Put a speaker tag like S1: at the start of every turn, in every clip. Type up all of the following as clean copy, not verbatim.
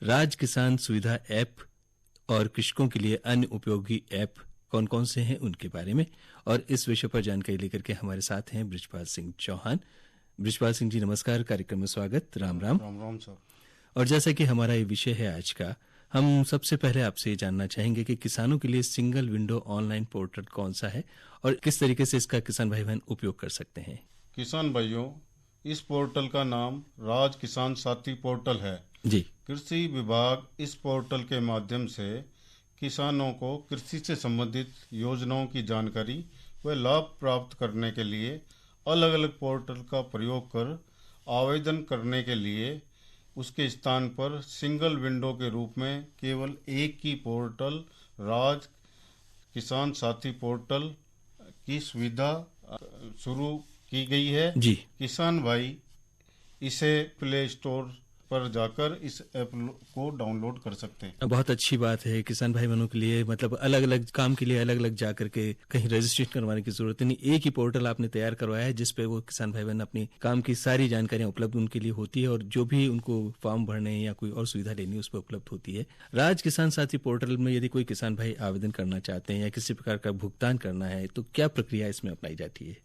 S1: राज किसान सुविधा ऐप और कृषकों के लिए अन्य उपयोगी ऐप कौन कौन से हैं उनके बारे में, और इस विषय पर जानकारी लेकर के हमारे साथ हैं बृजपाल सिंह चौहान। बृजपाल सिंह जी नमस्कार, कार्यक्रम में स्वागत। राम राम।
S2: राम राम सर।
S1: और जैसा कि हमारा ये विषय है आज का, हम सबसे पहले आपसे ये जानना चाहेंगे कि किसानों के लिए सिंगल विंडो ऑनलाइन पोर्टल कौन सा है और किस तरीके से इसका किसान भाई बहन उपयोग कर सकते हैं।
S2: किसान भाइयों, इस पोर्टल का नाम राज किसान साथी पोर्टल है
S1: जी।
S2: कृषि विभाग इस पोर्टल के माध्यम से किसानों को कृषि से संबंधित योजनाओं की जानकारी व लाभ प्राप्त करने के लिए अलग अलग पोर्टल का प्रयोग कर आवेदन करने के लिए उसके स्थान पर सिंगल विंडो के रूप में केवल एक ही पोर्टल राज किसान साथी पोर्टल की सुविधा शुरू की गई है।
S1: जी।
S2: किसान भाई इसे प्ले स्टोर पर जाकर इस ऐप को डाउनलोड कर सकते हैं।
S1: बहुत अच्छी बात है किसान भाई बहनों के लिए, मतलब अलग अलग काम के लिए अलग अलग जाकर के कहीं रजिस्ट्रेशन करवाने की जरूरत नहीं, एक ही पोर्टल आपने तैयार करवाया है जिसपे वो किसान भाई बहन अपनी काम की सारी जानकारियां उपलब्ध उनके लिए होती है और जो भी उनको फॉर्म भरने या कोई और सुविधा लेनी है उस पर उपलब्ध होती है। राज किसान साथी पोर्टल में यदि कोई किसान भाई आवेदन करना चाहते हैं या किसी प्रकार का भुगतान करना है तो क्या प्रक्रिया इसमें अपनाई जाती है?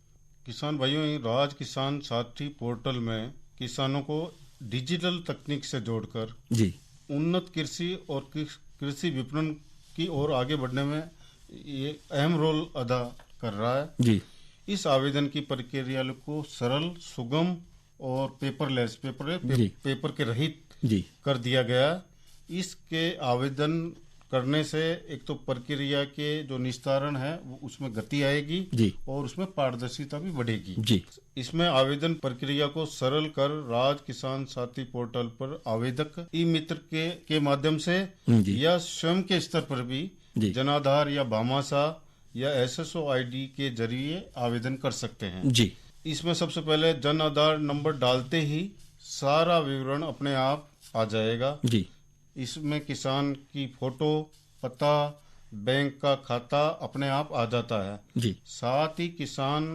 S2: किसान भाइयों, राज किसान साथी पोर्टल में किसानों को डिजिटल तकनीक से जोड़कर
S1: जी
S2: उन्नत कृषि और कृषि विपणन की ओर आगे बढ़ने में ये अहम रोल अदा कर रहा है।
S1: जी।
S2: इस आवेदन की प्रक्रिया को सरल, सुगम और पेपर के रहित
S1: जी
S2: कर दिया गया। इसके आवेदन करने से एक तो प्रक्रिया के जो निस्तारण है वो उसमें गति आएगी
S1: जी
S2: और उसमें पारदर्शिता भी बढ़ेगी।
S1: जी।
S2: इसमें आवेदन प्रक्रिया को सरल कर राज किसान साथी पोर्टल पर आवेदक ई मित्र के माध्यम से या स्वयं के स्तर पर भी जनाधार या भामाशाह या SSO ID के जरिए आवेदन कर सकते हैं।
S1: जी।
S2: इसमें सबसे पहले जन आधार नंबर डालते ही सारा विवरण अपने आप आ जाएगा।
S1: जी।
S2: इसमें किसान की फोटो, पता, बैंक का खाता अपने आप आ जाता है।
S1: जी।
S2: साथ ही किसान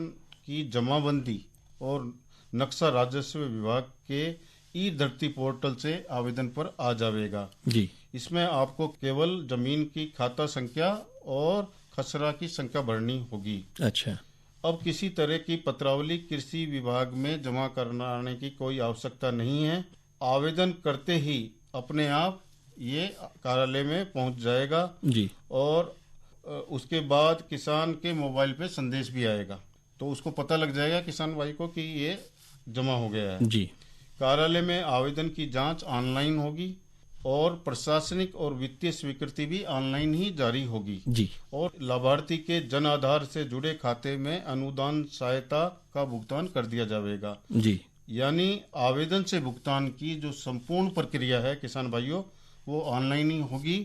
S2: की जमाबंदी और नक्शा राजस्व विभाग के ई धरती पोर्टल से आवेदन पर आ जाएगा।
S1: जी।
S2: इसमें आपको केवल जमीन की खाता संख्या और खसरा की संख्या भरनी होगी।
S1: अच्छा।
S2: अब किसी तरह की पत्रावली कृषि विभाग में जमा कराने की कोई आवश्यकता नहीं है। आवेदन करते ही अपने आप ये कार्यालय में पहुंच जाएगा
S1: जी।
S2: और उसके बाद किसान के मोबाइल पे संदेश भी आएगा, तो उसको पता लग जाएगा किसान भाई को कि ये जमा हो गया है।
S1: जी।
S2: कार्यालय में आवेदन की जांच ऑनलाइन होगी और प्रशासनिक और वित्तीय स्वीकृति भी ऑनलाइन ही जारी होगी।
S1: जी।
S2: और लाभार्थी के जन आधार से जुड़े खाते में अनुदान सहायता का भुगतान कर दिया जाएगा।
S1: जी।
S2: यानी आवेदन से भुगतान की जो संपूर्ण प्रक्रिया है किसान भाइयों वो ऑनलाइन ही होगी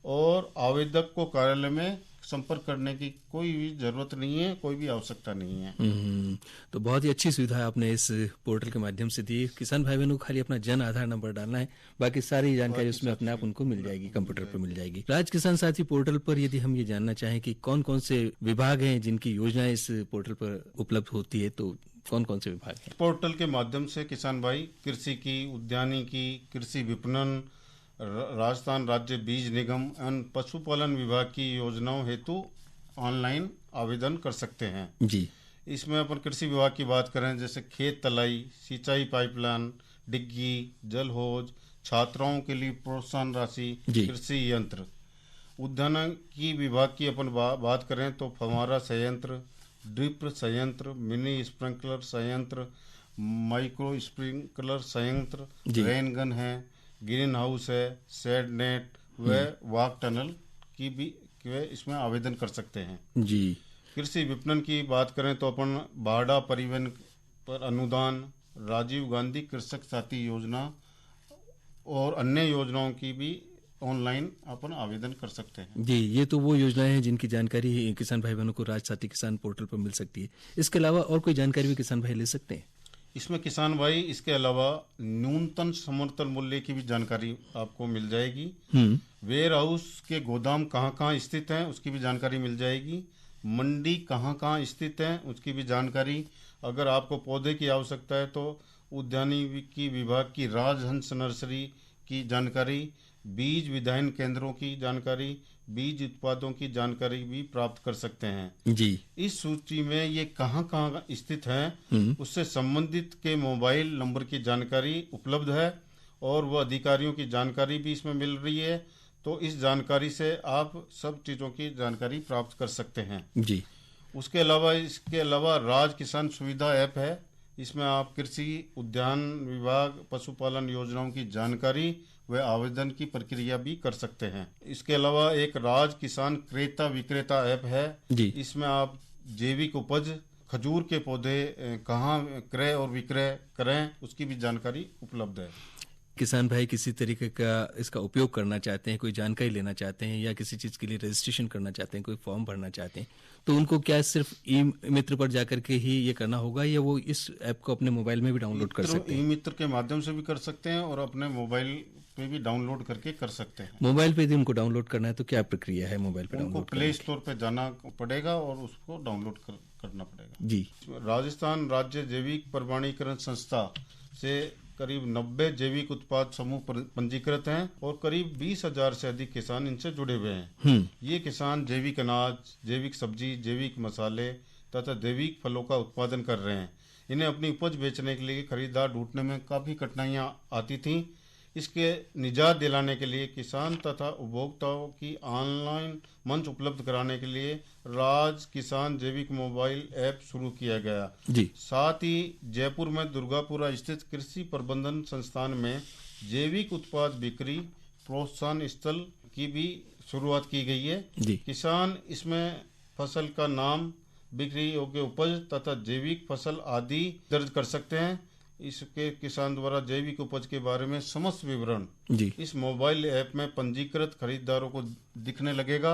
S2: और आवेदक को कार्यालय में संपर्क करने की कोई भी जरूरत नहीं है, कोई भी आवश्यकता नहीं है।
S1: तो बहुत ही अच्छी सुविधा आपने इस पोर्टल के माध्यम से दी। किसान भाई बहनों को खाली अपना जन आधार नंबर डालना है, बाकी सारी जानकारी उसमें अपने आप उनको मिल जाएगी, कंप्यूटर पर मिल जाएगी। राज किसान साथी पोर्टल पर यदि हम ये जानना चाहें कि कौन कौन से विभाग हैं जिनकी योजनाएं इस पोर्टल पर उपलब्ध होती है, तो कौन कौन से विभाग हैं?
S2: पोर्टल के माध्यम से किसान भाई कृषि की, उद्यानिकी, कृषि विपणन, राजस्थान राज्य बीज निगम एवं पशुपालन विभाग की योजनाओं हेतु ऑनलाइन आवेदन कर सकते हैं।
S1: जी।
S2: इसमें अपन कृषि विभाग की बात करें, जैसे खेत तलाई, सिंचाई पाइपलाइन, डिग्गी, जल हौज, छात्राओं के लिए प्रोत्साहन राशि, कृषि यंत्र। उद्यानिकी विभाग की अपन बात करें तो फव्वारा संयंत्र, ड्रिप संयंत्र, मिनी स्प्रिंकलर संयंत्र, माइक्रो स्प्रिंकलर संयंत्र, रेन गन है, ग्रीन हाउस है, शेड नेट व वाक टनल की भी इसमें आवेदन कर सकते हैं।
S1: जी।
S2: कृषि विपणन की बात करें तो अपन बाड़ा परिवहन पर अनुदान, राजीव गांधी कृषक साथी योजना और अन्य योजनाओं की भी ऑनलाइन अपन आवेदन कर सकते हैं।
S1: जी, ये तो वो योजनाएं हैं जिनकी जानकारी किसान भाई बहनों को राज साथी किसान पोर्टल पर मिल सकती है। इसके अलावा और कोई जानकारी भी किसान भाई ले सकते हैं?
S2: इसमें किसान भाई इसके अलावा न्यूनतम समर्थन मूल्य की भी जानकारी आपको मिल जाएगी। वेयर हाउस के गोदाम कहाँ कहाँ स्थित हैं उसकी भी जानकारी मिल जाएगी। मंडी कहाँ कहाँ स्थित है उसकी भी जानकारी। अगर आपको पौधे की आवश्यकता है तो उद्यानिकी विभाग की राजहंस नर्सरी की जानकारी, बीज विधायन केंद्रों की जानकारी, बीज उत्पादों की जानकारी भी प्राप्त कर सकते हैं
S1: जी।
S2: इस सूची में ये कहाँ कहाँ स्थित हैं उससे संबंधित के मोबाइल नंबर की जानकारी उपलब्ध है और वह अधिकारियों की जानकारी भी इसमें मिल रही है। तो इस जानकारी से आप सब चीज़ों की जानकारी प्राप्त कर सकते हैं
S1: जी।
S2: इसके अलावा राज किसान सुविधा ऐप है। इसमें आप कृषि, उद्यान विभाग, पशुपालन योजनाओं की जानकारी व आवेदन की प्रक्रिया भी कर सकते हैं। इसके अलावा एक राज किसान क्रेता विक्रेता ऐप है
S1: जी।
S2: इसमें आप जैविक उपज, खजूर के पौधे कहाँ क्रय और विक्रय करें उसकी भी जानकारी उपलब्ध है।
S1: किसान भाई किसी तरीके का इसका उपयोग करना चाहते हैं, कोई जानकारी लेना चाहते हैं या किसी चीज़ के लिए रजिस्ट्रेशन करना चाहते हैं, कोई फॉर्म भरना चाहते हैं, तो उनको क्या सिर्फ ई मित्र पर जाकर के ही ये करना होगा या वो इस ऐप को अपने मोबाइल में भी डाउनलोड कर सकते हैं?
S2: ई मित्र के माध्यम से भी कर सकते हैं और अपने मोबाइल पे भी डाउनलोड करके कर सकते हैं।
S1: मोबाइल पे यदि उनको डाउनलोड करना है तो क्या प्रक्रिया है मोबाइल पे
S2: उनको
S1: डाउनलोड
S2: प्ले स्टोर पे जाना पड़ेगा और उसको डाउनलोड करना पड़ेगा।
S1: जी।
S2: राजस्थान राज्य जैविक प्रमाणीकरण संस्था से करीब 90 जैविक उत्पाद समूह पंजीकृत हैं और करीब 20,000 से अधिक किसान इनसे जुड़े हुए हैं। ये किसान जैविक अनाज, जैविक सब्जी, जैविक मसाले तथा जैविक फलों का उत्पादन कर रहे हैं। इन्हें अपनी उपज बेचने के लिए खरीदार ढूंढने में काफ़ी कठिनाइयां आती थीं। इसके निजात दिलाने के लिए किसान तथा उपभोक्ताओं की ऑनलाइन मंच उपलब्ध कराने के लिए राज किसान जैविक मोबाइल ऐप शुरू किया गया।
S1: जी।
S2: साथ ही जयपुर में दुर्गापुरा स्थित कृषि प्रबंधन संस्थान में जैविक उत्पाद बिक्री प्रोत्साहन स्थल की भी शुरुआत की गई है।
S1: जी।
S2: किसान इसमें फसल का नाम, बिक्री योग्य उपज तथा जैविक फसल आदि दर्ज कर सकते हैं। इसके किसान द्वारा जैविक उपज के बारे में समस्त विवरण
S1: जी।
S2: इस मोबाइल ऐप में पंजीकृत खरीदारों को दिखने लगेगा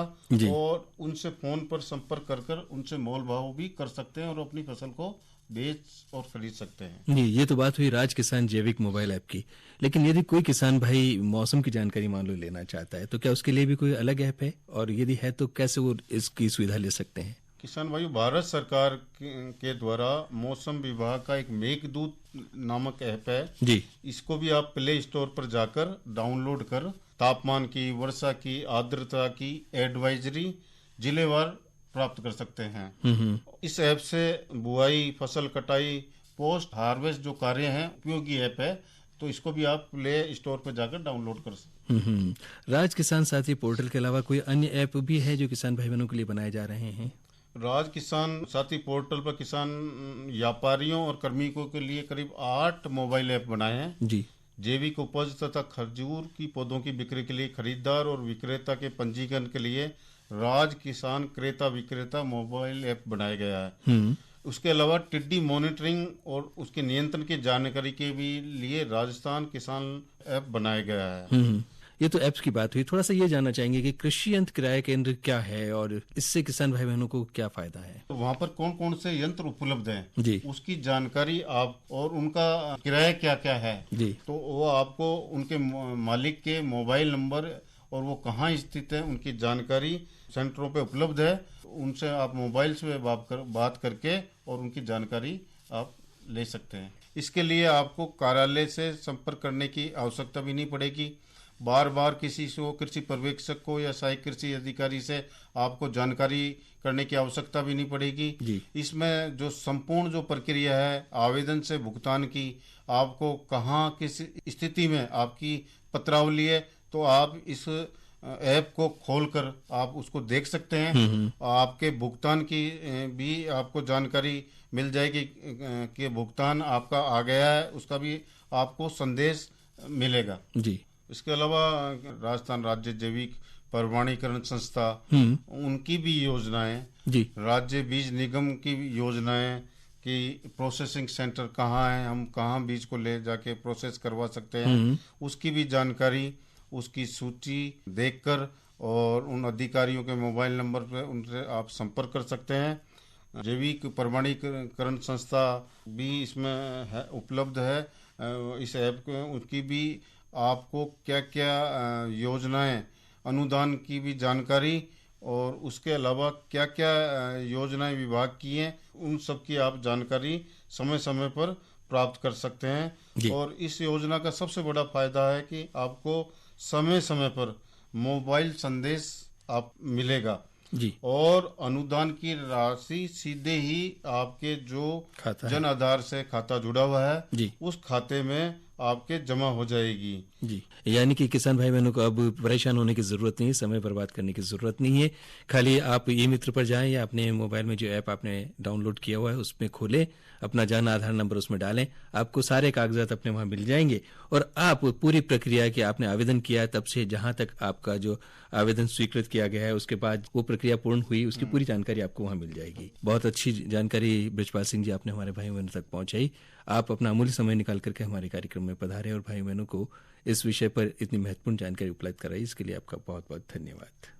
S2: और उनसे फोन पर संपर्क कर उनसे मोल भाव भी कर सकते हैं और अपनी फसल को बेच और खरीद सकते हैं।
S1: जी, ये तो बात हुई राज किसान जैविक मोबाइल ऐप की, लेकिन यदि कोई किसान भाई मौसम की जानकारी मान लो लेना चाहता है तो क्या उसके लिए भी कोई अलग ऐप है और यदि है तो कैसे वो इसकी सुविधा ले सकते हैं?
S2: किसान भाई, भारत सरकार के द्वारा मौसम विभाग का एक मेघदूत नामक ऐप है
S1: जी।
S2: इसको भी आप प्ले स्टोर पर जाकर डाउनलोड कर तापमान की, वर्षा की, आर्द्रता की एडवाइजरी जिलेवार प्राप्त कर सकते हैं। इस ऐप से बुआई, फसल कटाई, पोस्ट हार्वेस्ट जो कार्य हैं उपयोगी ऐप है, तो इसको भी आप प्ले स्टोर पर जाकर डाउनलोड कर सकते हैं।
S1: राज किसान साथी पोर्टल के अलावा कोई अन्य ऐप भी है जो किसान भाई बहनों के लिए बनाए जा रहे हैं?
S2: राज किसान साथी पोर्टल पर किसान व्यापारियों और कार्मिकों के लिए करीब 8 मोबाइल ऐप बनाए हैं।
S1: जी।
S2: जैविक उपज तथा खजूर की पौधों की बिक्री के लिए खरीदार और विक्रेता के पंजीकरण के लिए राज किसान क्रेता विक्रेता मोबाइल ऐप बनाया गया है। उसके अलावा टिड्डी मॉनिटरिंग और उसके नियंत्रण की जानकारी के भी लिए राजस्थान किसान ऐप बनाया गया है।
S1: ये तो ऐप्स की बात हुई, थोड़ा सा ये जानना चाहेंगे कि कृषि यंत्र किराया केंद्र क्या है और इससे किसान भाई बहनों को क्या फायदा है?
S2: तो वहाँ पर कौन कौन से यंत्र उपलब्ध हैं
S1: जी।
S2: उसकी जानकारी आप और उनका किराया क्या क्या है
S1: जी।
S2: तो वो आपको उनके मालिक के मोबाइल नंबर और वो कहाँ स्थित है उनकी जानकारी सेंटरों पे उपलब्ध है। उनसे आप मोबाइल से बात करके और उनकी जानकारी आप ले सकते हैं। इसके लिए आपको कार्यालय से संपर्क करने की आवश्यकता भी नहीं पड़ेगी। बार बार किसी से कृषि पर्यवेक्षक को या सहायक कृषि अधिकारी से आपको जानकारी करने की आवश्यकता भी नहीं पड़ेगी। इसमें जो संपूर्ण जो प्रक्रिया है आवेदन से भुगतान की, आपको कहाँ किस स्थिति में आपकी पत्रावली है, तो आप इस ऐप को खोलकर आप उसको देख सकते हैं। आपके भुगतान की भी आपको जानकारी मिल जाएगी कि भुगतान आपका आ गया है, उसका भी आपको संदेश मिलेगा।
S1: जी।
S2: इसके अलावा राजस्थान राज्य जैविक प्रमाणीकरण संस्था उनकी भी योजनाएं, राज्य बीज निगम की योजनाएं कि प्रोसेसिंग सेंटर कहाँ है, हम कहाँ बीज को ले जाके प्रोसेस करवा सकते हैं, उसकी भी जानकारी, उसकी सूची देखकर और उन अधिकारियों के मोबाइल नंबर पर उनसे आप संपर्क कर सकते हैं। जैविक प्रमाणीकरण संस्था भी इसमें उपलब्ध है। इस ऐप को उनकी भी आपको क्या क्या योजनाएं, अनुदान की भी जानकारी और उसके अलावा क्या क्या योजनाएं विभाग की हैं उन सब की आप जानकारी समय समय पर प्राप्त कर सकते हैं। और इस योजना का सबसे बड़ा फायदा है कि आपको समय समय पर मोबाइल संदेश आप मिलेगा
S1: जी।
S2: और अनुदान की राशि सीधे ही आपके जो जन आधार से खाता जुड़ा हुआ है
S1: जी,
S2: उस खाते में आपके जमा हो जाएगी।
S1: जी, यानी कि किसान भाई बहनों को अब परेशान होने की जरूरत नहीं है, समय बर्बाद करने की जरूरत नहीं है। खाली आप ई मित्र पर जाएं या अपने मोबाइल में जो ऐप आपने डाउनलोड किया हुआ है उसमें खोलें, अपना जन आधार नंबर उसमें डालें, आपको सारे कागजात अपने वहां मिल जाएंगे और आप पूरी प्रक्रिया की आपने आवेदन किया तब से जहां तक आपका जो आवेदन स्वीकृत किया गया है उसके बाद वो प्रक्रिया पूर्ण हुई उसकी पूरी जानकारी आपको वहां मिल जाएगी। बहुत अच्छी जानकारी बृजपाल सिंह जी आपने हमारे भाई बहनों तक पहुंचाई। आप अपना अमूल्य समय निकाल करके हमारे कार्यक्रम में पधारे और भाई बहनों को इस विषय पर इतनी महत्वपूर्ण जानकारी उपलब्ध कराई, इसके लिए आपका बहुत बहुत धन्यवाद।